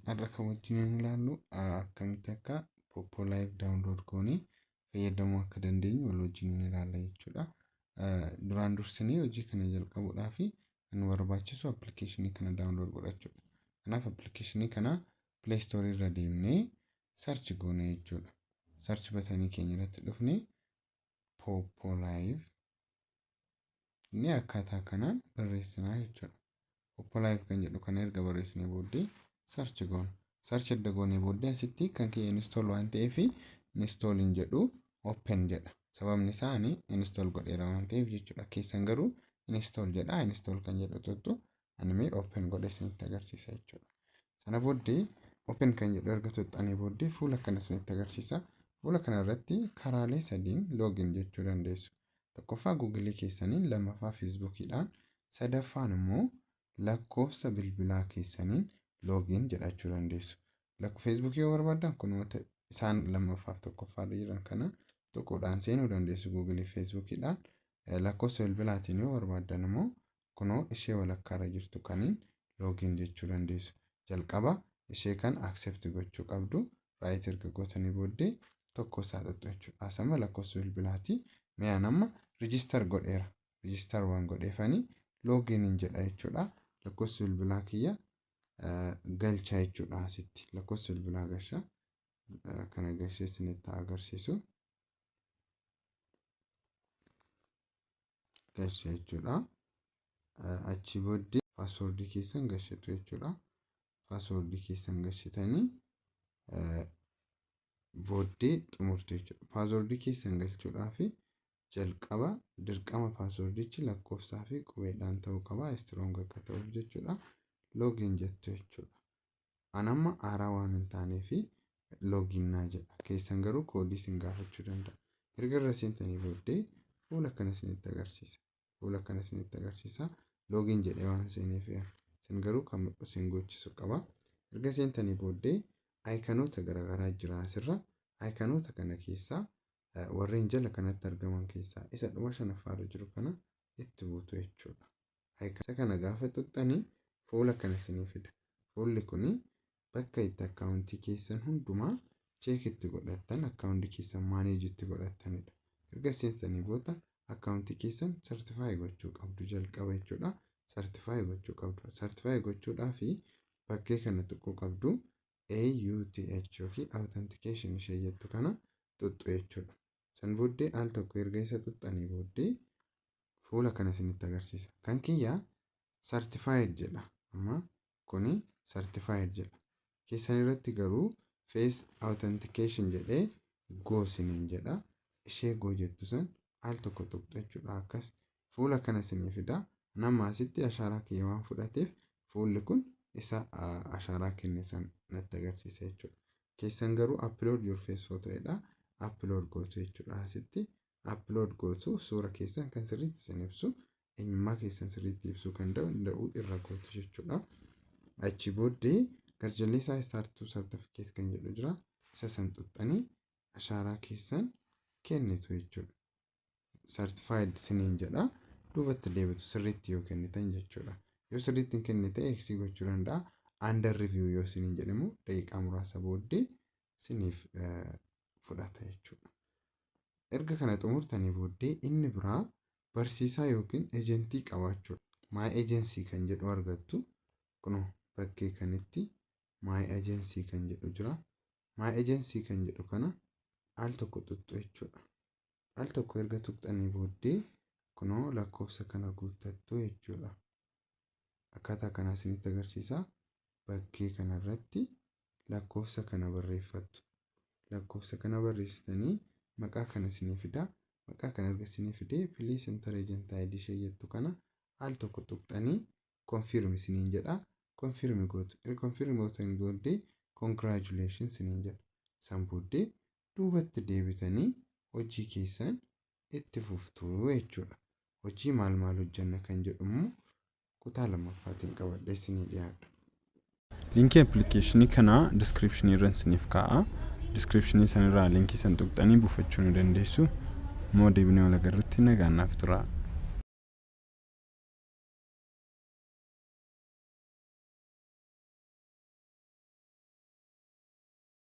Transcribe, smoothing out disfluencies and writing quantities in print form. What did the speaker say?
har'a kan wajjin ilaallu akkamitti akka Poppo Live download goonee fayyadamuu akka dandeenyu wal wajjin ilaalla jechuudha. Duraan dursinee hojii kana jalqabuudhaaf kan barbaachisu applicationii kana download godhachuudha. Kanaaf applicationii kana Play Store irra deemnee search goonee jechuudha. Search batanii keenya irratti dhufnee Poppo Live ni akkaataa kanaan barreessinaa jechuudha. Poppo Live kan jedhu kana erga barreessinee booddee search goona. Search edda goonee booddee asitti kan kee install waan ta'eef install hin jedhu open jedha. Sababni isaa ani install godheera waan ta'eef jechuudha. Keessan garuu install jedha. Install kan jedhu tuttu ani open godhee isinitti agarsiisa jechuudha. Sana booddee open kan jedhu erga tuttanii booddee fuula kana isinitti agarsiisa. Fuula kana irratti karaalee sadiin login jechuu dandeessu. Tokkoffaa Google keessaniin, lammaffaa Facebookiidhaan, sadaffaan immoo lakkoofsa bilbilaa keessaniin login jedhachuu dandeessu. Facebook yoo barbaadan kunuunta isaan lammaffaaf tokkoffaa jiran kana tokkodhaan seenuu dandeessu Google Facebookiidhaan. Lakkoofsa bilbilaatiin yoo barbaadan immoo kunoo ishee walakkaarra jirtu kaniin login jechuu dandeessu. Jalqaba ishee kan accept gochuu qabdu. Right erga gootanii booddee tokko isaa xaxxu jechuudha. Asama lakkoofsa bilbilaati. Mi'a nama register godheera. Register waan godheefanii login jedha jechuudha. Lakkoofsa bilbilaa kiyya galcha jechuudha asitti. Lakkoofsa bilbilaa galcha kana galcheessinitti agarsiisu. Galcha jechuudha. Achi booddee passwordii keessan galchitu jechuudha. Passwordii keessan galchitanii booddee xumurtu jechuudha. Passwordii keessan galchuudhaaf jalqaba dirqama passwordichi lakkoofsaa fi qubeedhaan ta'uu qaba. Strong akka ta'uuf jechuudha. Login jettu jechuudha. Anamma haaraa waan hin taaneef login naa jedha. Keessan garuu koodii isin gaafachuu danda'a. Erga irra seentanii booddee fuula kana isinitti agarsiisa. Fuula kana isinitti agarsiisa. Login jedhee waan seeneef isin garuu kan isin gochisu qaba. Erga seentanii booddee ayikanoota garaagaraa jira asirra. Ayikanoota kana keessaa warreen jala kanatti argaman keessaa isa dhuma shanaffaarra jiru kana itti buutu jechuudha. Ayikanoota kana gaafa tuttanii fuula kana isinii fida. Fuulli kuni bakka itti akkaawuntii keessan hundumaa cheek itti godhattan, akkaawuntii keessan maaneej itti godhattanidha. Erga seentanii booda akkaawuntii keessan certify gochuu qabdu jalqaba jechuudha. Certify gochuu qabdu. Certify gochuudhaaf bakkee kana tuquu qabdu. AUTH yookiin authentication ishee jettu kana tuttu jechuudha. San booddee al tokko erga isa tuttanii booddee fuula kana isinitti agarsiisa. Kan kiyyaa certified jedha. Amma kuni certified jedha. Keessan irratti garuu face authentication jedhee go isiniin jedha. Ishee go jettu san al tokko tuqxu jechuudha. Akkas fuula kana isinii fida. Nama asitti ashaaraa kiyya waan fudhateef fuulli kun isa ashaaraa kenne san natti agarsiisa jechuudha. Keessan garuu upload your face photo jedha. Upload gootu jechuudha. Asitti upload gootu suura keessan kan sirriitti isin ibsu, eenyummaa keessan sirriitti ibsuu kan danda'u irra gootu jechuudha. Achi booddee garjallee isaa start to certificate kan jedhu jira. Isa san tuttanii ashaaraa keessan kennitu jechuudha. Certified siniin jedha. Duubatti deebitu sirriitti yoo kennitan jechuudha. Yoo sirriitti hin kennite eegsii gochuu danda'a. Under review yoo siniin jedhamu daqiiqaa muraasa booddee siniif fudhata jechuudha. Erga kana xumurtanii booddee inni biraa barsiisaa yookiin ejentii qabaachuudha. My agency kan jedhu argattu. Kunoo bakkee kanitti my agency kan jedhu jira. My agency kan jedhu kana al tokko tuttu jechuudha. Al tokko erga tuqxanii booddee kunoo lakkoofsa kana guuttattu jechuudha. Akkaataa kana isinitti agarsiisa. Bakkee kanarratti lakkoofsa kana barreeffattu. Lakkoofsa kana barreessitanii maqaa kana isinii fida. Maqaa kana erga isinii fidee please enter agent ID ishee jettu kana al tokko tuqxanii confirm isiniin jedha. Confirm gootu. Erga confirm gootan booddee congratulations isiniin jedha. San booddee duubatti deebitanii hojii keessan itti fuftu jechuudha. Hojii maal hojjanna kan jedhumu kutaa lammaffaatiin qabadhee isinii dhiyaadha. Linkii applicationii kana description irra isiniif kaa'a. Description sanirraa linkii san tuqxanii buufachuu ni dandeessu. Moo deebinee wal agarrutti nagaan naaf tura.